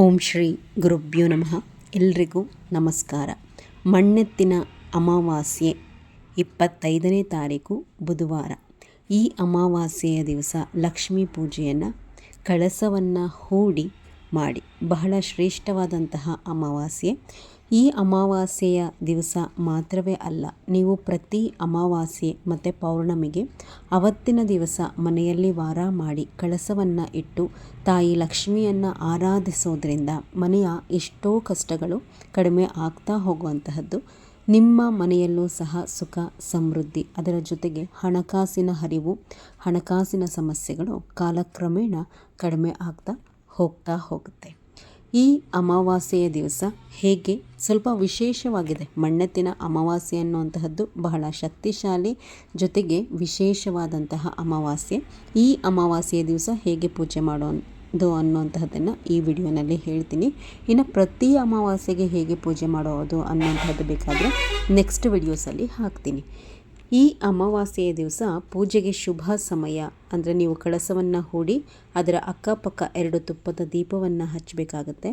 ಓಂ ಶ್ರೀ ಗುರುಭ್ಯೋ ನಮಃ. ಎಲ್ರಿಗೂ ನಮಸ್ಕಾರ. ಮಣ್ಣೆತ್ತಿನ ಅಮಾವಾಸ್ಯೆ 25ನೇ ತಾರೀಕು ಬುಧವಾರ. ಈ ಅಮಾವಾಸ್ಯೆಯ ದಿವಸ ಲಕ್ಷ್ಮೀ ಪೂಜೆಯನ್ನು ಕಳಸವನ್ನು ಹೂಡಿ ಮಾಡಿ. ಬಹಳ ಶ್ರೇಷ್ಠವಾದಂತಹ ಅಮಾವಾಸ್ಯೆ. ಈ ಅಮಾವಾಸ್ಯೆಯ ದಿವಸ ಮಾತ್ರವೇ ಅಲ್ಲ, ನೀವು ಪ್ರತಿ ಅಮಾವಾಸ್ಯೆ ಮತ್ತು ಪೌರ್ಣಮಿಗೆ ಅವತ್ತಿನ ದಿವಸ ಮನೆಯಲ್ಲಿ ವಾರ ಮಾಡಿ ಕಳಸವನ್ನು ಇಟ್ಟು ತಾಯಿ ಲಕ್ಷ್ಮಿಯನ್ನು ಆರಾಧಿಸೋದ್ರಿಂದ ಮನೆಯ ಎಷ್ಟೋ ಕಷ್ಟಗಳು ಕಡಿಮೆ ಆಗ್ತಾ ಹೋಗುವಂತಹದ್ದು. ನಿಮ್ಮ ಮನೆಯಲ್ಲೂ ಸಹ ಸುಖ ಸಮೃದ್ಧಿ, ಅದರ ಜೊತೆಗೆ ಹಣಕಾಸಿನ ಹರಿವು, ಹಣಕಾಸಿನ ಸಮಸ್ಯೆಗಳು ಕಾಲಕ್ರಮೇಣ ಕಡಿಮೆ ಆಗ್ತಾ ಹೋಗುತ್ತೆ. ಈ ಅಮಾವಾಸ್ಯೆಯ ದಿವಸ ಹೇಗೆ ಸ್ವಲ್ಪ ವಿಶೇಷವಾಗಿದೆ. ಮಣ್ಣೆತ್ತಿನ ಅಮಾವಾಸ್ಯೆ ಅನ್ನುವಂತಹದ್ದು ಬಹಳ ಶಕ್ತಿಶಾಲಿ, ಜೊತೆಗೆ ವಿಶೇಷವಾದಂತಹ ಅಮಾವಾಸ್ಯೆ. ಈ ಅಮಾವಾಸ್ಯೆಯ ದಿವಸ ಹೇಗೆ ಪೂಜೆ ಮಾಡೋದು ಅನ್ನುವಂತಹದ್ದನ್ನು ಈ ವಿಡಿಯೋನಲ್ಲಿ ಹೇಳ್ತೀನಿ. ಇನ್ನು ಪ್ರತಿ ಅಮಾವಾಸ್ಯೆಗೆ ಹೇಗೆ ಪೂಜೆ ಮಾಡೋದು ಅನ್ನುವಂಥದ್ದು ಬೇಕಾದರೆ ನೆಕ್ಸ್ಟ್ ವಿಡಿಯೋಸಲ್ಲಿ ಹಾಕ್ತೀನಿ. ಈ ಅಮಾವಾಸ್ಯೆಯ ದಿವಸ ಪೂಜೆಗೆ ಶುಭ ಸಮಯ ಅಂದರೆ ನೀವು ಕಳಸವನ್ನು ಹೂಡಿ ಅದರ ಅಕ್ಕಪಕ್ಕ 2 ತುಪ್ಪದ ದೀಪವನ್ನು ಹಚ್ಚಬೇಕಾಗತ್ತೆ.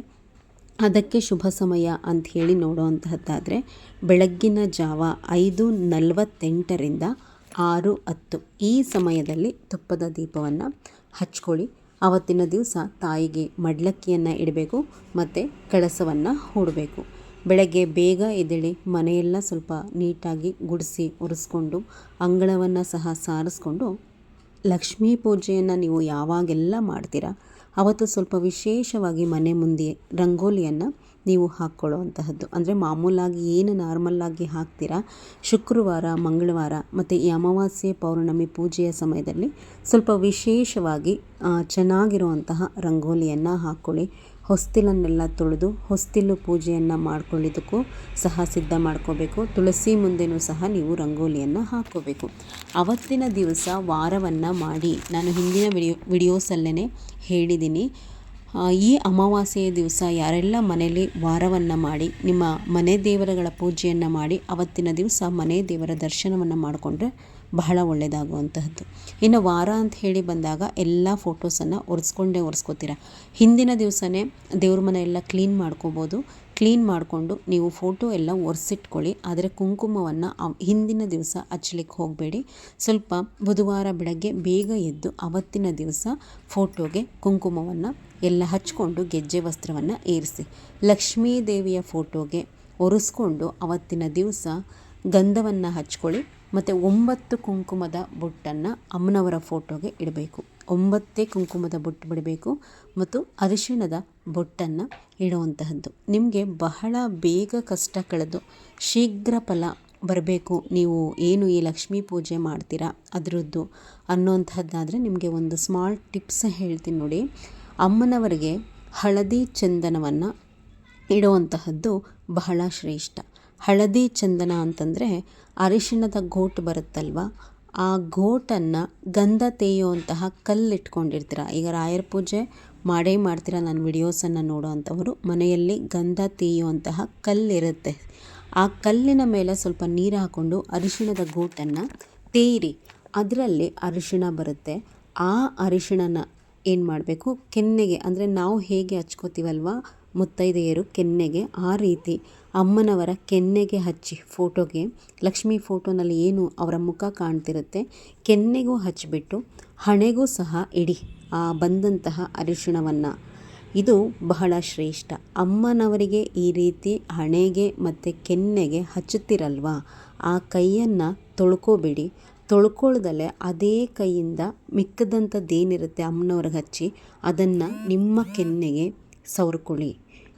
ಅದಕ್ಕೆ ಶುಭ ಸಮಯ ಅಂತ ಹೇಳಿ ನೋಡುವಂತಹದ್ದಾದರೆ ಬೆಳಗ್ಗಿನ ಜಾವ 5:48ರಿಂದ 6:10 ಈ ಸಮಯದಲ್ಲಿ ತುಪ್ಪದ ದೀಪವನ್ನು ಹಚ್ಕೊಳ್ಳಿ. ಆವತ್ತಿನ ದಿವಸ ತಾಯಿಗೆ ಮಡ್ಲಕ್ಕಿಯನ್ನು ಇಡಬೇಕು ಮತ್ತು ಕಳಸವನ್ನು ಹೂಡಬೇಕು. ಬೆಳಗ್ಗೆ ಬೇಗ ಎದ್ದೇಳಿ ಮನೆಯೆಲ್ಲ ಸ್ವಲ್ಪ ನೀಟಾಗಿ ಗುಡಿಸಿ ಒರೆಸ್ಕೊಂಡು ಅಂಗಳವನ್ನು ಸಹ ಸಾರಿಸ್ಕೊಂಡು ಲಕ್ಷ್ಮೀ ಪೂಜೆಯನ್ನು ನೀವು ಯಾವಾಗೆಲ್ಲ ಮಾಡ್ತೀರಾ ಅವತ್ತು ಸ್ವಲ್ಪ ವಿಶೇಷವಾಗಿ ಮನೆ ಮುಂದೆ ರಂಗೋಲಿಯನ್ನು ನೀವು ಹಾಕ್ಕೊಳ್ಳುವಂತಹದ್ದು. ಅಂದರೆ ಮಾಮೂಲಾಗಿ ಏನು ನಾರ್ಮಲ್ಲಾಗಿ ಹಾಕ್ತೀರಾ, ಶುಕ್ರವಾರ, ಮಂಗಳವಾರ ಮತ್ತು ಈ ಅಮಾವಾಸ್ಯೆ ಪೌರ್ಣಮಿ ಪೂಜೆಯ ಸಮಯದಲ್ಲಿ ಸ್ವಲ್ಪ ವಿಶೇಷವಾಗಿ ಚೆನ್ನಾಗಿರುವಂತಹ ರಂಗೋಲಿಯನ್ನು ಹಾಕ್ಕೊಳ್ಳಿ. ಹೊಸ್ತಿಲನ್ನೆಲ್ಲ ತೊಳೆದು ಹೊಸ್ತಿಲು ಪೂಜೆಯನ್ನು ಮಾಡ್ಕೊಳ್ಳೋದಕ್ಕೂ ಸಹ ಸಿದ್ಧ ಮಾಡ್ಕೋಬೇಕು. ತುಳಸಿ ಮುಂದೆನೂ ಸಹ ನೀವು ರಂಗೋಲಿಯನ್ನು ಹಾಕ್ಕೋಬೇಕು. ಅವತ್ತಿನ ದಿವಸ ವಾರವನ್ನು ಮಾಡಿ, ನಾನು ಹಿಂದಿನ ವಿಡಿಯೋಸಲ್ಲೇ ಹೇಳಿದ್ದೀನಿ. ಈ ಅಮಾವಾಸ್ಯೆಯ ದಿವಸ ಯಾರೆಲ್ಲ ಮನೆಯಲ್ಲಿ ವಾರವನ್ನು ಮಾಡಿ ನಿಮ್ಮ ಮನೆ ದೇವರುಗಳ ಪೂಜೆಯನ್ನು ಮಾಡಿ ಅವತ್ತಿನ ದಿವಸ ಮನೆ ದೇವರ ದರ್ಶನವನ್ನು ಮಾಡಿಕೊಂಡ್ರೆ ಬಹಳ ಒಳ್ಳೆಯದಾಗುವಂತಹದ್ದು. ಇನ್ನು ವಾರ ಅಂತ ಹೇಳಿ ಬಂದಾಗ ಎಲ್ಲ ಫೋಟೋಸನ್ನು ಒರೆಸ್ಕೋತೀರ. ಹಿಂದಿನ ದಿವಸನೇ ದೇವ್ರ ಮನೆ ಎಲ್ಲ ಕ್ಲೀನ್ ಮಾಡ್ಕೋಬೋದು. ಕ್ಲೀನ್ ಮಾಡಿಕೊಂಡು ನೀವು ಫೋಟೋ ಎಲ್ಲ ಒರೆಸಿಟ್ಕೊಳ್ಳಿ. ಆದರೆ ಕುಂಕುಮವನ್ನು ಹಿಂದಿನ ದಿವಸ ಹಚ್ಚಲಿಕ್ಕೆ ಹೋಗಬೇಡಿ. ಸ್ವಲ್ಪ ಬುಧವಾರ ಬೆಳಗ್ಗೆ ಬೇಗ ಎದ್ದು ಅವತ್ತಿನ ದಿವಸ ಫೋಟೋಗೆ ಕುಂಕುಮವನ್ನು ಎಲ್ಲ ಹಚ್ಕೊಂಡು ಗೆಜ್ಜೆ ವಸ್ತ್ರವನ್ನು ಏರಿಸಿ ಲಕ್ಷ್ಮೀ ದೇವಿಯ ಫೋಟೋಗೆ ಒರೆಸ್ಕೊಂಡು ಅವತ್ತಿನ ದಿವಸ ಗಂಧವನ್ನು ಹಚ್ಕೊಳ್ಳಿ. ಮತ್ತು 9 ಕುಂಕುಮದ ಬೊಟ್ಟನ್ನು ಅಮ್ಮನವರ ಫೋಟೋಗೆ ಇಡಬೇಕು. 9 ಕುಂಕುಮದ ಬೊಟ್ಟು ಬಿಡಬೇಕು ಮತ್ತು ಅರಿಶಿಣದ ಬೊಟ್ಟನ್ನು ಇಡುವಂತಹದ್ದು. ನಿಮಗೆ ಬಹಳ ಬೇಗ ಕಷ್ಟ ಕಳೆದು ಶೀಘ್ರ ಫಲ ಬರಬೇಕು, ನೀವು ಏನು ಈ ಲಕ್ಷ್ಮೀ ಪೂಜೆ ಮಾಡ್ತೀರಾ ಅದರದ್ದು ಅನ್ನೋಂಥದ್ದಾದರೆ ನಿಮಗೆ ಒಂದು ಸ್ಮಾಲ್ ಟಿಪ್ಸ್ ಹೇಳ್ತೀನಿ ನೋಡಿ. ಅಮ್ಮನವರಿಗೆ ಹಳದಿ ಚಂದನವನ್ನು ಇಡುವಂತಹದ್ದು ಬಹಳ ಶ್ರೇಷ್ಠ. ಹಳದಿ ಚಂದನ ಅಂತಂದರೆ ಅರಿಶಿಣದ ಗೋಟು ಬರುತ್ತಲ್ವ, ಆ ಗೋಟನ್ನು ಗಂಧ ತೇಯುವಂತಹ ಕಲ್ಲಿಟ್ಕೊಂಡಿರ್ತೀರ. ಈಗ ರಾಯರ ಪೂಜೆ ಮಾಡೇ ಮಾಡ್ತೀರ, ನಾನು ವಿಡಿಯೋಸನ್ನು ನೋಡೋವಂಥವರು ಮನೆಯಲ್ಲಿ ಗಂಧ ತೇಯುವಂತಹ ಕಲ್ಲಿರುತ್ತೆ. ಆ ಕಲ್ಲಿನ ಮೇಲೆ ಸ್ವಲ್ಪ ನೀರು ಹಾಕ್ಕೊಂಡು ಅರಿಶಿಣದ ಗೋಟನ್ನು ತೇಯಿರಿ. ಅದರಲ್ಲಿ ಅರಿಶಿಣ ಬರುತ್ತೆ. ಆ ಅರಿಶಿಣನ ಏನು ಮಾಡಬೇಕು, ಕೆನ್ನೆಗೆ ಅಂದರೆ ನಾವು ಹೇಗೆ ಹಚ್ಕೋತೀವಲ್ವ ಮುತ್ತೈದೆಯರು ಕೆನ್ನೆಗೆ, ಆ ರೀತಿ ಅಮ್ಮನವರ ಕೆನ್ನೆಗೆ ಹಚ್ಚಿ ಫೋಟೋಗೆ, ಲಕ್ಷ್ಮೀ ಫೋಟೋನಲ್ಲಿ ಏನು ಅವರ ಮುಖ ಕಾಣ್ತಿರುತ್ತೆ ಕೆನ್ನೆಗೂ ಹಚ್ಚಿಬಿಟ್ಟು ಹಣೆಗೂ ಸಹ ಇಡಿ ಆ ಬಂದಂತಹ ಅರಿಶಿಣವನ್ನು. ಇದು ಬಹಳ ಶ್ರೇಷ್ಠ. ಅಮ್ಮನವರಿಗೆ ಈ ರೀತಿ ಹಣೆಗೆ ಮತ್ತು ಕೆನ್ನೆಗೆ ಹಚ್ಚುತ್ತೀರಲ್ವ, ಆ ಕೈಯನ್ನು ತೊಳ್ಕೊಬೇಡಿ. ತೊಳ್ಕೊಳ್ದಲ್ಲೇ ಅದೇ ಕೈಯಿಂದ ಮಿಕ್ಕದಂಥದ್ದೇನಿರುತ್ತೆ ಅಮ್ಮನವ್ರಿಗೆ ಹಚ್ಚಿ ಅದನ್ನು ನಿಮ್ಮ ಕೆನ್ನೆಗೆ ಸವರ್ಕೊಳ್ಳಿ.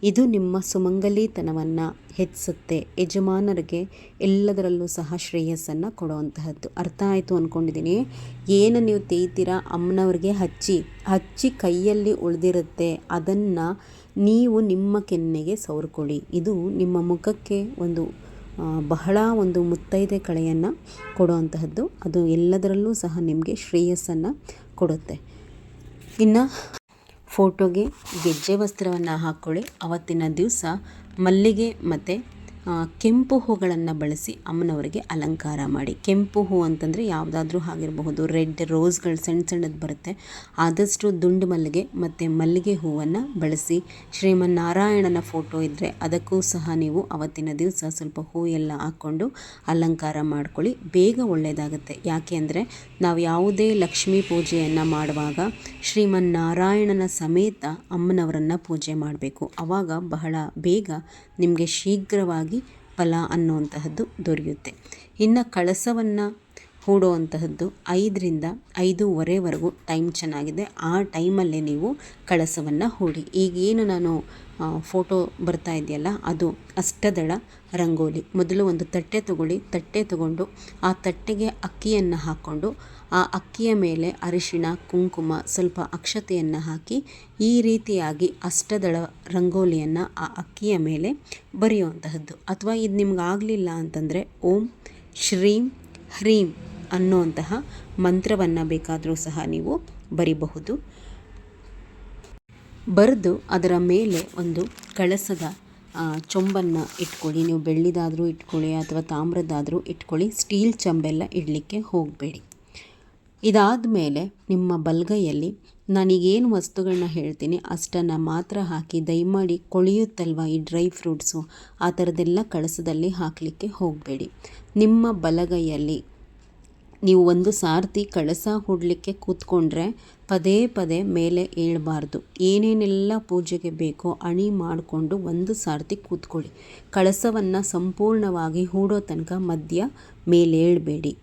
ಇದು ನಿಮ್ಮ ಸುಮಂಗಲಿತನವನ್ನು ಹೆಚ್ಚಿಸುತ್ತೆ. ಯಜಮಾನರಿಗೆ ಎಲ್ಲದರಲ್ಲೂ ಸಹ ಶ್ರೇಯಸ್ಸನ್ನು ಕೊಡುವಂತಹದ್ದು. ಅರ್ಥ ಆಯಿತು ಅಂದ್ಕೊಂಡಿದ್ದೀನಿ. ಏನು ನೀವು ತೇಯ್ತೀರಾ ಅಮ್ಮನವ್ರಿಗೆ ಹಚ್ಚಿ ಕೈಯಲ್ಲಿ ಉಳಿದಿರುತ್ತೆ ಅದನ್ನು ನೀವು ನಿಮ್ಮ ಕೆನ್ನೆಗೆ ಸವರ್ಕೊಳ್ಳಿ. ಇದು ನಿಮ್ಮ ಮುಖಕ್ಕೆ ಒಂದು ಬಹಳ ಒಂದು ಮುತ್ತೈದೆ ಕಳೆಯನ್ನು ಕೊಡುವಂತಹದ್ದು. ಅದು ಎಲ್ಲದರಲ್ಲೂ ಸಹ ನಿಮಗೆ ಶ್ರೇಯಸ್ಸನ್ನು ಕೊಡುತ್ತೆ. ಇನ್ನು ಫೋಟೋಗೆ ಗೆಜ್ಜೆ ವಸ್ತ್ರವನ್ನು ಹಾಕ್ಕೊಳ್ಳಿ. ಅವತ್ತಿನ ದಿವಸ ಮಲ್ಲಿಗೆ ಮತ್ತು ಕೆಂಪು ಹೂಗಳನ್ನು ಬಳಸಿ ಅಮ್ಮನವರಿಗೆ ಅಲಂಕಾರ ಮಾಡಿ. ಕೆಂಪು ಹೂ ಅಂತಂದರೆ ಯಾವುದಾದ್ರೂ ಆಗಿರಬಹುದು, ರೆಡ್ ರೋಸ್ಗಳು ಸಣ್ಣದು ಬರುತ್ತೆ, ಆದಷ್ಟು ದುಂಡು ಮಲ್ಲಿಗೆ ಮತ್ತು ಮಲ್ಲಿಗೆ ಹೂವನ್ನು ಬಳಸಿ. ಶ್ರೀಮನ್ನಾರಾಯಣನ ಫೋಟೋ ಇದ್ದರೆ ಅದಕ್ಕೂ ಸಹ ನೀವು ಅವತ್ತಿನ ದಿವಸ ಸ್ವಲ್ಪ ಹೂ ಎಲ್ಲ ಹಾಕ್ಕೊಂಡು ಅಲಂಕಾರ ಮಾಡ್ಕೊಳ್ಳಿ. ಬೇಗ ಒಳ್ಳೆಯದಾಗುತ್ತೆ. ಯಾಕೆ ಅಂದರೆ ನಾವು ಯಾವುದೇ ಲಕ್ಷ್ಮೀ ಪೂಜೆಯನ್ನು ಮಾಡುವಾಗ ಶ್ರೀಮನ್ನಾರಾಯಣನ ಸಮೇತ ಅಮ್ಮನವರನ್ನು ಪೂಜೆ ಮಾಡಬೇಕು. ಆವಾಗ ಬಹಳ ಬೇಗ ನಿಮಗೆ ಶೀಘ್ರವಾಗಿ ಫಲ ಅನ್ನುವಂತಹದ್ದು ದೊರೆಯುತ್ತೆ. ಇನ್ನು ಕಳಸವನ್ನು ಹೂಡುವಂತಹದ್ದು 5ರಿಂದ 5:15ವರೆಗೂ ಟೈಮ್ ಚೆನ್ನಾಗಿದೆ. ಆ ಟೈಮಲ್ಲೇ ನೀವು ಕಳಸವನ್ನು ಹೂಡಿ. ಈಗೇನು ನಾನು ಫೋಟೋ ಬರ್ತಾ ಇದೆಯಲ್ಲ, ಅದು ಅಷ್ಟದಳ ರಂಗೋಲಿ. ಮೊದಲು ಒಂದು ತಟ್ಟೆ ತಗೊಳ್ಳಿ. ತಟ್ಟೆ ತಗೊಂಡು ಆ ತಟ್ಟೆಗೆ ಅಕ್ಕಿಯನ್ನು ಹಾಕ್ಕೊಂಡು ಆ ಅಕ್ಕಿಯ ಮೇಲೆ ಅರಿಶಿಣ, ಕುಂಕುಮ, ಸ್ವಲ್ಪ ಅಕ್ಷತೆಯನ್ನು ಹಾಕಿ ಈ ರೀತಿಯಾಗಿ ಅಷ್ಟದಳ ರಂಗೋಲಿಯನ್ನು ಆ ಅಕ್ಕಿಯ ಮೇಲೆ ಬರೆಯುವಂತಹದ್ದು. ಅಥವಾ ಇದು ನಿಮ್ಗೆ ಆಗಲಿಲ್ಲ ಅಂತಂದರೆ ಓಂ ಶ್ರೀಂ ಹ್ರೀಂ ಅನ್ನುವಂತಹ ಮಂತ್ರವನ್ನು ಬೇಕಾದರೂ ಸಹ ನೀವು ಬರಿಬಹುದು. ಬರೆದು ಅದರ ಮೇಲೆ ಒಂದು ಕಳಸದ ಚೊಂಬನ್ನು ಇಟ್ಕೊಳ್ಳಿ. ನೀವು ಬೆಳ್ಳಿದಾದರೂ ಇಟ್ಕೊಳ್ಳಿ ಅಥವಾ ತಾಮ್ರದ್ದಾದರೂ ಇಟ್ಕೊಳ್ಳಿ. ಸ್ಟೀಲ್ ಚಂಬೆಲ್ಲ ಇಡಲಿಕ್ಕೆ ಹೋಗಬೇಡಿ. ಇದಾದ ಮೇಲೆ ನಿಮ್ಮ ಬಲಗೈಯಲ್ಲಿ ನಾನೀಗೇನು ವಸ್ತುಗಳನ್ನ ಹೇಳ್ತೀನಿ ಅಷ್ಟನ್ನು ಮಾತ್ರ ಹಾಕಿ, ದಯಮಾಡಿ ಕೊಳೆಯುತ್ತಲ್ವ ಈ ಡ್ರೈ ಫ್ರೂಟ್ಸು, ಆ ಥರದ್ದೆಲ್ಲ ಕಳಸದಲ್ಲಿ ಹಾಕಲಿಕ್ಕೆ ಹೋಗಬೇಡಿ. ನಿಮ್ಮ ಬಲಗೈಯಲ್ಲಿ ನೀವು ಒಂದು ಸಾರ್ತಿ ಕಳಸ ಹೂಡಲಿಕ್ಕೆ ಕೂತ್ಕೊಂಡ್ರೆ ಪದೇ ಪದೇ ಮೇಲೆ ಏಳಬಾರ್ದು. ಏನೇನೆಲ್ಲ ಪೂಜೆಗೆ ಬೇಕೋ ಅಣಿ ಮಾಡಿಕೊಂಡು ಒಂದು ಸಾರ್ತಿ ಕೂತ್ಕೊಳ್ಳಿ. ಕಳಸವನ್ನು ಸಂಪೂರ್ಣವಾಗಿ ಹೂಡೋ ತನಕ ಮಧ್ಯ ಮೇಲೇಳಬೇಡಿ.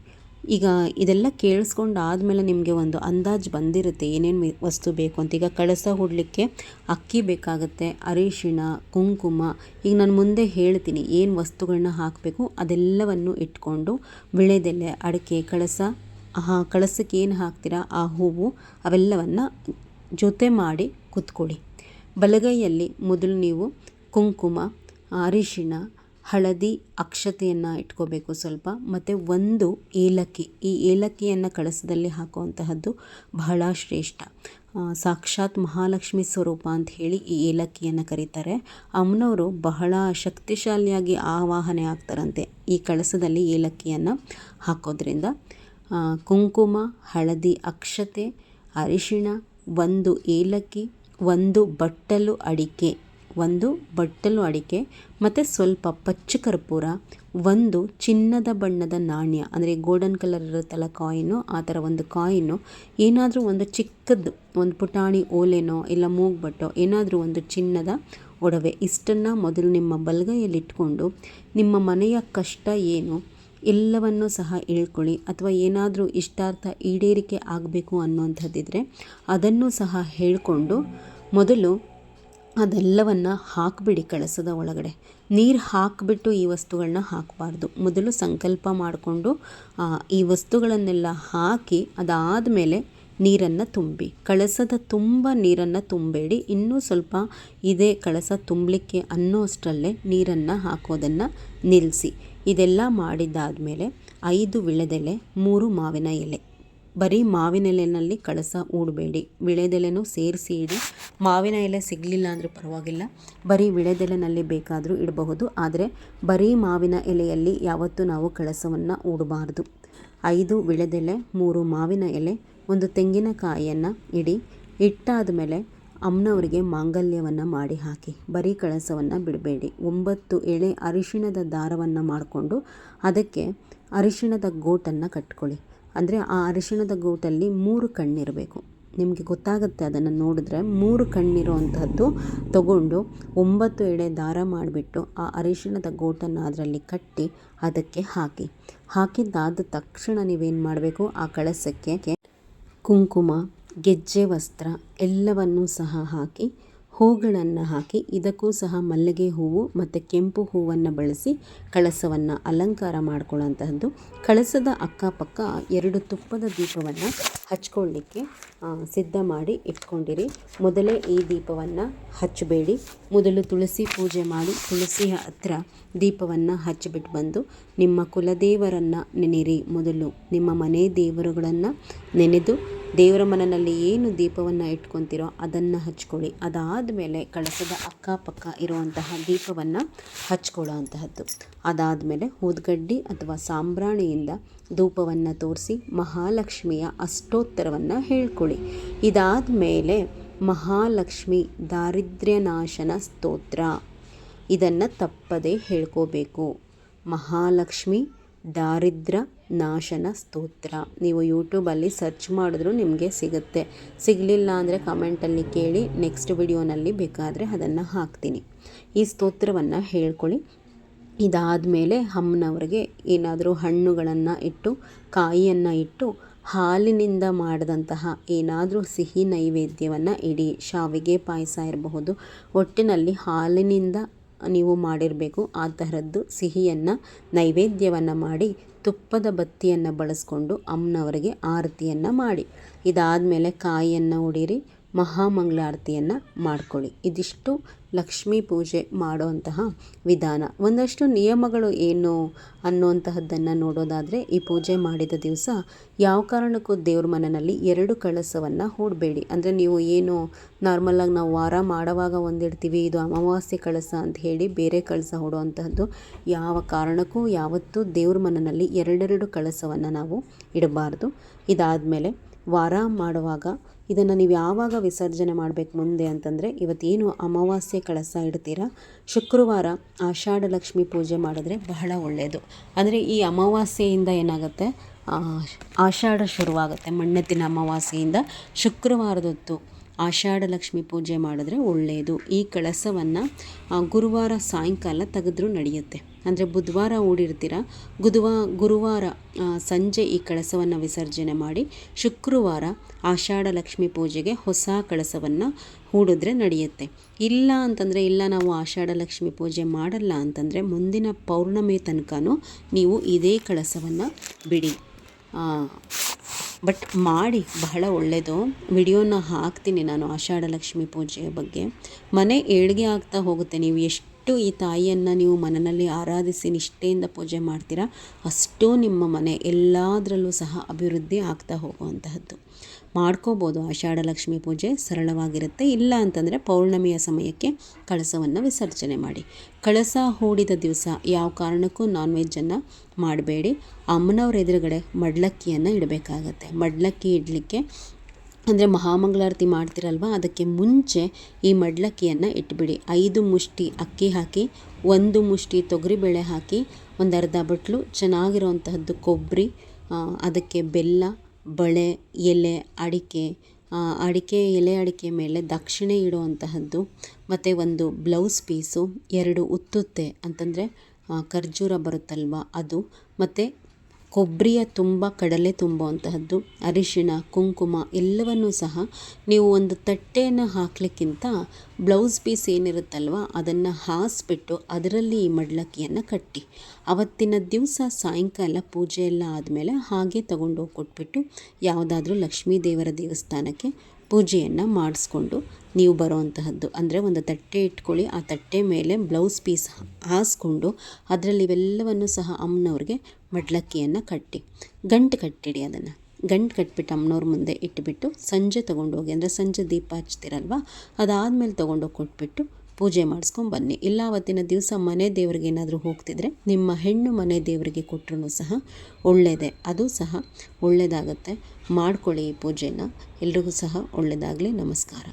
ಈಗ ಇದೆಲ್ಲ ಕೇಳಿಸ್ಕೊಂಡು ಆದಮೇಲೆ ನಿಮಗೆ ಒಂದು ಅಂದಾಜು ಬಂದಿರುತ್ತೆ ಏನೇನು ವಸ್ತು ಬೇಕು ಅಂತ. ಈಗ ಕಳಸ ಹೂಡಲಿಕ್ಕೆ ಅಕ್ಕಿ ಬೇಕಾಗುತ್ತೆ, ಅರಿಶಿಣ, ಕುಂಕುಮ. ಈಗ ನಾನು ಮುಂದೆ ಹೇಳ್ತೀನಿ ಏನು ವಸ್ತುಗಳನ್ನ ಹಾಕಬೇಕು ಅದೆಲ್ಲವನ್ನು ಇಟ್ಕೊಂಡು ವಿಳೆದೆಲೆ, ಅಡಿಕೆ, ಕಳಸಕ್ಕೆ ಏನು ಹಾಕ್ತೀರಾ ಆ ಹೂವು ಅವೆಲ್ಲವನ್ನು ಜೊತೆ ಮಾಡಿ ಕೂತ್ಕೊಳ್ಳಿ. ಬಲಗೈಯಲ್ಲಿ ಮೊದಲು ನೀವು ಕುಂಕುಮ, ಅರಿಶಿಣ, ಹಳದಿ, ಅಕ್ಷತೆಯನ್ನು ಇಟ್ಕೋಬೇಕು ಸ್ವಲ್ಪ, ಮತ್ತು ಒಂದು ಏಲಕ್ಕಿ. ಈ ಏಲಕ್ಕಿಯನ್ನು ಕಳಸದಲ್ಲಿ ಹಾಕುವಂತಹದ್ದು ಬಹಳ ಶ್ರೇಷ್ಠ. ಸಾಕ್ಷಾತ್ ಮಹಾಲಕ್ಷ್ಮಿ ಸ್ವರೂಪ ಅಂತ ಹೇಳಿ ಈ ಏಲಕ್ಕಿಯನ್ನು ಕರೀತಾರೆ. ಅಮ್ಮನವರು ಬಹಳ ಶಕ್ತಿಶಾಲಿಯಾಗಿ ಆವಾಹನೆ ಆಗ್ತಾರಂತೆ ಈ ಕಳಸದಲ್ಲಿ ಏಲಕ್ಕಿಯನ್ನು ಹಾಕೋದ್ರಿಂದ. ಕುಂಕುಮ, ಹಳದಿ, ಅಕ್ಷತೆ, ಅರಿಶಿಣ, ಒಂದು ಏಲಕ್ಕಿ, ಒಂದು ಬಟ್ಟಲು ಅಡಿಕೆ ಮತ್ತು ಸ್ವಲ್ಪ ಪಚ್ಚ ಕರ್ಪೂರ, ಒಂದು ಚಿನ್ನದ ಬಣ್ಣದ ನಾಣ್ಯ, ಅಂದರೆ ಗೋಲ್ಡನ್ ಕಲರ್ ಇರುತ್ತಲ್ಲ ಕಾಯಿನು, ಆ ಥರ ಒಂದು ಕಾಯಿನು, ಏನಾದರೂ ಒಂದು ಚಿಕ್ಕದ್ದು, ಒಂದು ಪುಟಾಣಿ ಓಲೆನೋ ಇಲ್ಲ ಮೂಗ್ಬಟ್ಟೋ ಏನಾದರೂ ಒಂದು ಚಿನ್ನದ ಒಡವೆ. ಇಷ್ಟನ್ನು ಮೊದಲು ನಿಮ್ಮ ಬಲಗೈಯಲ್ಲಿ ಇಟ್ಕೊಂಡು ನಿಮ್ಮ ಮನೆಯ ಕಷ್ಟ ಏನು ಎಲ್ಲವನ್ನೂ ಸಹ ಹೇಳ್ಕೊಳ್ಳಿ. ಅಥವಾ ಏನಾದರೂ ಇಷ್ಟಾರ್ಥ ಈಡೇರಿಕೆ ಆಗಬೇಕು ಅನ್ನುವಂಥದ್ದಿದ್ರೆ ಅದನ್ನು ಸಹ ಹೇಳಿಕೊಂಡು ಮೊದಲು ಅದೆಲ್ಲವನ್ನು ಹಾಕಿಬಿಡಿ ಕಳಸದ ಒಳಗಡೆ. ನೀರು ಹಾಕಿಬಿಟ್ಟು ಈ ವಸ್ತುಗಳನ್ನ ಹಾಕಬಾರ್ದು. ಮೊದಲು ಸಂಕಲ್ಪ ಮಾಡಿಕೊಂಡು ಈ ವಸ್ತುಗಳನ್ನೆಲ್ಲ ಹಾಕಿ ಅದಾದಮೇಲೆ ನೀರನ್ನು ತುಂಬಿ. ಕಳಸದ ತುಂಬ ನೀರನ್ನು ತುಂಬಬೇಡಿ. ಇನ್ನೂ ಸ್ವಲ್ಪ ಇದೇ ಕಳಸ ತುಂಬಲಿಕ್ಕೆ ಅನ್ನೋ ಅಷ್ಟರಲ್ಲೇ ನೀರನ್ನು ಹಾಕೋದನ್ನು ನಿಲ್ಲಿಸಿ. ಇದೆಲ್ಲ ಮಾಡಿದ್ದಾದಮೇಲೆ 5 ವಿಳೆದೆಲೆ, 3 ಮಾವಿನ ಎಲೆ. ಬರೀ ಮಾವಿನ ಎಲೆಯಲ್ಲಿ ಕಳಸ ಹೂಡಬೇಡಿ, ವಿಳೆದೆಲೆನೂ ಸೇರಿಸಿ ಇಡಿ. ಮಾವಿನ ಎಲೆ ಸಿಗಲಿಲ್ಲ ಅಂದರೂ ಪರವಾಗಿಲ್ಲ, ಬರೀ ವಿಳೆದೆಲೆನಲ್ಲಿ ಬೇಕಾದರೂ ಇಡಬಹುದು. ಆದರೆ ಬರೀ ಮಾವಿನ ಎಲೆಯಲ್ಲಿ ಯಾವತ್ತೂ ನಾವು ಕಳಸವನ್ನು ಹೂಡಬಾರ್ದು. 5 ವಿಳೆದೆಲೆ, 3 ಮಾವಿನ ಎಲೆ, ಒಂದು ತೆಂಗಿನಕಾಯಿಯನ್ನು ಇಡಿ. ಇಟ್ಟಾದ ಮೇಲೆ ಅಮ್ಮನವರಿಗೆ ಮಾಂಗಲ್ಯವನ್ನು ಮಾಡಿ ಹಾಕಿ. ಬರೀ ಕಳಸವನ್ನು ಬಿಡಬೇಡಿ. 9 ಎಳೆ ಅರಿಶಿಣದ ದಾರವನ್ನು ಮಾಡಿಕೊಂಡು ಅದಕ್ಕೆ ಅರಿಶಿಣದ ಗೋಟನ್ನು ಕಟ್ಕೊಳ್ಳಿ. ಅಂದರೆ ಆ ಅರಿಶಿಣದ ಗೋಟಲ್ಲಿ 3 ಕಣ್ಣಿರಬೇಕು. ನಿಮಗೆ ಗೊತ್ತಾಗುತ್ತೆ ಅದನ್ನು ನೋಡಿದ್ರೆ. 3 ಕಣ್ಣಿರುವಂಥದ್ದು ತಗೊಂಡು 9 ಎಳೆ ದಾರ ಮಾಡಿಬಿಟ್ಟು ಆ ಅರಿಶಿಣದ ಗೋಟನ್ನು ಅದರಲ್ಲಿ ಕಟ್ಟಿ ಅದಕ್ಕೆ ಹಾಕಿದ್ದಾದ ತಕ್ಷಣ ನೀವೇನು ಮಾಡಬೇಕು, ಆ ಕಳಸಕ್ಕೆ ಕುಂಕುಮ, ಗೆಜ್ಜೆ ವಸ್ತ್ರ ಎಲ್ಲವನ್ನೂ ಸಹ ಹಾಕಿ, ಹೂಗಳನ್ನು ಹಾಕಿ, ಇದಕ್ಕೂ ಸಹ ಮಲ್ಲಿಗೆ ಹೂವು ಮತ್ತು ಕೆಂಪು ಹೂವನ್ನು ಬಳಸಿ ಕಳಸವನ್ನು ಅಲಂಕಾರ ಮಾಡ್ಕೊಳ್ಳೋಂತಹದ್ದು. ಕಳಸದ ಅಕ್ಕಪಕ್ಕ 2 ತುಪ್ಪದ ದೀಪವನ್ನು ಹಚ್ಕೊಳ್ಳಿಕ್ಕೆ ಸಿದ್ಧ ಮಾಡಿ ಇಟ್ಕೊಂಡಿರಿ. ಮೊದಲೇ ಈ ದೀಪವನ್ನು ಹಚ್ಚಬೇಡಿ. ಮೊದಲು ತುಳಸಿ ಪೂಜೆ ಮಾಡಿ ತುಳಸಿಯ ಹತ್ರ ದೀಪವನ್ನು ಹಚ್ಚಿಬಿಟ್ಟು ಬಂದು ನಿಮ್ಮ ಕುಲದೇವರನ್ನು ನೆನೆಯಿರಿ. ಮೊದಲು ನಿಮ್ಮ ಮನೆ ದೇವರುಗಳನ್ನು ನೆನೆದು ದೇವರ ಮನೆಯಲ್ಲಿ ಏನು ದೀಪವನ್ನು ಇಟ್ಕೊತೀರೋ ಅದನ್ನು ಹಚ್ಕೊಳ್ಳಿ. ಅದಾದಮೇಲೆ ಕಳಸದ ಅಕ್ಕಪಕ್ಕ ಇರುವಂತಹ ದೀಪವನ್ನು ಹಚ್ಕೊಳ್ಳೋ ಅಂತಹದ್ದು. ಅದಾದಮೇಲೆ ಊದ್ಗಡ್ಡಿ ಅಥವಾ ಸಾಂಬ್ರಾಣಿಯಿಂದ ಧೂಪವನ್ನು ತೋರಿಸಿ ಮಹಾಲಕ್ಷ್ಮಿಯ ಅಷ್ಟೋತ್ತರವನ್ನು ಹೇಳ್ಕೊಳ್ಳಿ. ಇದಾದ ಮೇಲೆ ಮಹಾಲಕ್ಷ್ಮಿ ದಾರಿದ್ರ್ಯನಾಶನ ಸ್ತೋತ್ರ ಇದನ್ನು ತಪ್ಪದೇ ಹೇಳ್ಕೋಬೇಕು. ಮಹಾಲಕ್ಷ್ಮಿ ದಾರಿದ್ರ್ಯ ನಾಶನ ಸ್ತೋತ್ರ ನೀವು ಯೂಟ್ಯೂಬಲ್ಲಿ ಸರ್ಚ್ ಮಾಡಿದ್ರೂ ನಿಮಗೆ ಸಿಗುತ್ತೆ. ಸಿಗಲಿಲ್ಲ ಅಂದರೆ ಕಮೆಂಟಲ್ಲಿ ಕೇಳಿ, ನೆಕ್ಸ್ಟ್ ವಿಡಿಯೋನಲ್ಲಿ ಬೇಕಾದರೆ ಅದನ್ನು ಹಾಕ್ತೀನಿ. ಈ ಸ್ತೋತ್ರವನ್ನು ಹೇಳ್ಕೊಳ್ಳಿ. ಇದಾದಮೇಲೆ ಅಮ್ಮನವ್ರಿಗೆ ಏನಾದರೂ ಹಣ್ಣುಗಳನ್ನು ಇಟ್ಟು, ಕಾಯಿಯನ್ನು ಇಟ್ಟು, ಹಾಲಿನಿಂದ ಮಾಡಿದಂತಹ ಏನಾದರೂ ಸಿಹಿ ನೈವೇದ್ಯವನ್ನು ಇಡಿ. ಶಾವಿಗೆ ಪಾಯಸ ಇರಬಹುದು, ಒಟ್ಟಿನಲ್ಲಿ ಹಾಲಿನಿಂದ ನೀವು ಮಾಡಿರಬೇಕು. ಆ ತರದ್ದು ಸಿಹಿಯನ್ನು ನೈವೇದ್ಯವನ್ನು ಮಾಡಿ ತುಪ್ಪದ ಬತ್ತಿಯನ್ನು ಬಳಸ್ಕೊಂಡು ಅಮ್ಮನವರಿಗೆ ಆರತಿಯನ್ನು ಮಾಡಿ. ಇದಾದಮೇಲೆ ಕಾಯಿಯನ್ನು ಒಡೀರಿ, ಮಹಾಮಂಗಳಾರತಿಯನ್ನು ಮಾಡ್ಕೊಳ್ಳಿ. ಇದಿಷ್ಟು ಲಕ್ಷ್ಮೀ ಪೂಜೆ ಮಾಡುವಂತಹ ವಿಧಾನ. ಒಂದಷ್ಟು ನಿಯಮಗಳು ಏನು ಅನ್ನುವಂತಹದ್ದನ್ನು ನೋಡೋದಾದರೆ, ಈ ಪೂಜೆ ಮಾಡಿದ ದಿವಸ ಯಾವ ಕಾರಣಕ್ಕೂ ದೇವ್ರ ಮನೆಯಲ್ಲಿ 2 ಕಳಸವನ್ನು ಹೂಡಬೇಡಿ. ಅಂದರೆ ನೀವು ಏನು ನಾರ್ಮಲಾಗಿ ನಾವು ವಾರ ಮಾಡುವಾಗ ಒಂದಿಡ್ತೀವಿ, ಇದು ಅಮಾವಾಸ್ಯೆ ಕಳಸ ಅಂತ ಹೇಳಿ ಬೇರೆ ಕಳಸ ಹೂಡುವಂತಹದ್ದು ಯಾವ ಕಾರಣಕ್ಕೂ ಯಾವತ್ತೂ ದೇವ್ರ ಮನೆಯಲ್ಲಿ 2 ಕಳಸವನ್ನು ನಾವು ಇಡಬಾರ್ದು. ಇದಾದಮೇಲೆ ವಾರ ಮಾಡುವಾಗ ಇದನ್ನು ನೀವು ಯಾವಾಗ ವಿಸರ್ಜನೆ ಮಾಡಬೇಕು ಮುಂದೆ ಅಂತಂದರೆ, ಇವತ್ತೇನು ಅಮಾವಾಸ್ಯೆ ಕಳಸ ಇಡ್ತೀರಾ, ಶುಕ್ರವಾರ ಆಷಾಢ ಲಕ್ಷ್ಮಿ ಪೂಜೆ ಮಾಡಿದ್ರೆ ಬಹಳ ಒಳ್ಳೆಯದು. ಅಂದರೆ ಈ ಅಮಾವಾಸ್ಯೆಯಿಂದ ಏನಾಗುತ್ತೆ, ಆಷಾಢ ಶುರುವಾಗುತ್ತೆ. ಮಣ್ಣೆತ್ತಿನ ಅಮಾವಾಸ್ಯೆಯಿಂದ ಶುಕ್ರವಾರದೊತ್ತು ಆಷಾಢ ಲಕ್ಷ್ಮಿ ಪೂಜೆ ಮಾಡಿದ್ರೆ ಒಳ್ಳೆಯದು. ಈ ಕಳಸವನ್ನು ಗುರುವಾರ ಸಾಯಂಕಾಲ ತೆಗೆದ್ರೂ ನಡೆಯುತ್ತೆ. ಅಂದರೆ ಬುಧವಾರ ಹೂಡಿರ್ತೀರ, ಗುರುವಾರ ಸಂಜೆ ಈ ಕಳಸವನ್ನು ವಿಸರ್ಜನೆ ಮಾಡಿ ಶುಕ್ರವಾರ ಆಷಾಢ ಲಕ್ಷ್ಮಿ ಪೂಜೆಗೆ ಹೊಸ ಕಳಸವನ್ನು ಹೂಡಿದ್ರೆ ನಡೆಯುತ್ತೆ. ಇಲ್ಲ ಅಂತಂದರೆ, ಇಲ್ಲ ನಾವು ಆಷಾಢ ಲಕ್ಷ್ಮಿ ಪೂಜೆ ಮಾಡಲ್ಲ ಅಂತಂದರೆ ಮುಂದಿನ ಪೌರ್ಣಮಿ ತನಕನೂ ನೀವು ಇದೇ ಕಳಸವನ್ನು ಬಿಡಿ. ಬಟ್ ಮಾಡಿ, ಬಹಳ ಒಳ್ಳೆಯದು. ವಿಡಿಯೋನ ಹಾಕ್ತೀನಿ ನಾನು ಆಷಾಢ ಲಕ್ಷ್ಮಿ ಪೂಜೆಯ ಬಗ್ಗೆ. ಮನೆ ಏಳಿಗೆ ಆಗ್ತಾ ಹೋಗುತ್ತೆ. ನೀವು ಎಷ್ಟು ಈ ತಾಯಿಯನ್ನು ನೀವು ಮನೆಯಲ್ಲಿ ಆರಾಧಿಸಿ ನಿಷ್ಠೆಯಿಂದ ಪೂಜೆ ಮಾಡ್ತೀರಾ, ಅಷ್ಟೂ ನಿಮ್ಮ ಮನೆ ಎಲ್ಲದರಲ್ಲೂ ಸಹ ಅಭಿವೃದ್ಧಿ ಆಗ್ತಾ ಹೋಗುವಂತಹದ್ದು. ಮಾಡ್ಕೋಬೋದು. ಆಷಾಢ ಲಕ್ಷ್ಮಿ ಪೂಜೆ ಸರಳವಾಗಿರುತ್ತೆ. ಇಲ್ಲ ಅಂತಂದರೆ ಪೌರ್ಣಮಿಯ ಸಮಯಕ್ಕೆ ಕಳಸವನ್ನು ವಿಸರ್ಜನೆ ಮಾಡಿ. ಕಳಸ ಹೂಡಿದ ದಿವಸ ಯಾವ ಕಾರಣಕ್ಕೂ ನಾನ್ ವೆಜ್ಜನ್ನು ಮಾಡಬೇಡಿ. ಅಮ್ಮನವ್ರ ಎದುರುಗಡೆ ಮಡ್ಲಕ್ಕಿಯನ್ನು ಇಡಬೇಕಾಗತ್ತೆ. ಮಡ್ಲಕ್ಕಿ ಇಡಲಿಕ್ಕೆ ಅಂದರೆ ಮಹಾಮಂಗಳಾರತಿ ಮಾಡ್ತಿರಲ್ವ, ಅದಕ್ಕೆ ಮುಂಚೆ ಈ ಮಡ್ಲಕ್ಕಿಯನ್ನು ಇಟ್ಬಿಡಿ. 5 ಮುಷ್ಟಿ ಅಕ್ಕಿ ಹಾಕಿ, 1 ಮುಷ್ಟಿ ತೊಗರಿಬೇಳೆ ಹಾಕಿ, ಒಂದು ಅರ್ಧ ಬಟ್ಲು ಚೆನ್ನಾಗಿರೋವಂತಹದ್ದು ಕೊಬ್ಬರಿ, ಅದಕ್ಕೆ ಬೆಲ್ಲ, ಬಳೆ, ಎಲೆ, ಅಡಿಕೆ ಎಲೆ, ಅಡಿಕೆ ಮೇಲೆ ದಕ್ಷಿಣೆ ಇಡುವಂತಹದ್ದು, ಮತ್ತು ಒಂದು ಬ್ಲೌಸ್ ಪೀಸು, 2 ಉತ್ತುತ್ತೆ ಅಂತಂದರೆ ಖರ್ಜೂರ ಬರುತ್ತಲ್ವ ಅದು, ಮತ್ತು ಕೊಬ್ಬರಿಯ ತುಂಬ ಕಡಲೆ ತುಂಬುವಂತಹದ್ದು, ಅರಿಶಿಣ, ಕುಂಕುಮ ಎಲ್ಲವನ್ನೂ ಸಹ ನೀವು ಒಂದು ತಟ್ಟೆಯನ್ನು ಹಾಕಲಿಕ್ಕಿಂತ ಬ್ಲೌಸ್ ಪೀಸ್ ಏನಿರುತ್ತಲ್ವ ಅದನ್ನು ಹಾಸಿಬಿಟ್ಟು ಅದರಲ್ಲಿ ಈ ಮಡ್ಲಕ್ಕಿಯನ್ನು ಕಟ್ಟಿ, ಅವತ್ತಿನ ದಿವಸ ಸಾಯಂಕಾಲ ಪೂಜೆ ಎಲ್ಲ ಆದಮೇಲೆ ಹಾಗೆ ತಗೊಂಡೋಗಿ ಕೊಟ್ಬಿಟ್ಟು ಯಾವುದಾದ್ರೂ ಲಕ್ಷ್ಮೀ ದೇವರ ದೇವಸ್ಥಾನಕ್ಕೆ ಪೂಜೆಯನ್ನು ಮಾಡಿಸ್ಕೊಂಡು ನೀವು ಬರೋವಂತಹದ್ದು. ಅಂದರೆ ಒಂದು ತಟ್ಟೆ ಇಟ್ಕೊಳ್ಳಿ, ಆ ತಟ್ಟೆ ಮೇಲೆ ಬ್ಲೌಸ್ ಪೀಸ್ ಹಾಸ್ಕೊಂಡು ಅದರಲ್ಲಿ ಇವೆಲ್ಲವನ್ನು ಸಹ ಅಮ್ಮನವ್ರಿಗೆ ಮಡ್ಲಕ್ಕಿಯನ್ನು ಕಟ್ಟಿ ಗಂಟು ಕಟ್ಟಿಡಿ. ಅದನ್ನು ಗಂಟು ಕಟ್ಟಿಬಿಟ್ಟು ಅಮ್ಮನವ್ರ ಮುಂದೆ ಇಟ್ಬಿಟ್ಟು ಸಂಜೆ ತೊಗೊಂಡೋಗಿ, ಅಂದರೆ ಸಂಜೆ ದೀಪ ಹಚ್ತಿರಲ್ವ ಅದಾದಮೇಲೆ ತೊಗೊಂಡೋಗಿ ಕೊಟ್ಬಿಟ್ಟು ಪೂಜೆ ಮಾಡಿಸ್ಕೊಂಬನ್ನಿ. ಇಲ್ಲ ಅವತ್ತಿನ ದಿವಸ ಮನೆ ದೇವರಿಗೆ ಏನಾದರೂ ಹೋಗ್ತಿದ್ರೆ ನಿಮ್ಮ ಹೆಣ್ಣು ಮನೆ ದೇವರಿಗೆ ಕೊಟ್ಟರು ಸಹ ಒಳ್ಳೆಯದೇ, ಅದು ಸಹ ಒಳ್ಳೆಯದಾಗತ್ತೆ. ಮಾಡ್ಕೊಳ್ಳಿ ಈ ಪೂಜೆನ. ಎಲ್ರಿಗೂ ಸಹ ಒಳ್ಳೆಯದಾಗಲಿ. ನಮಸ್ಕಾರ.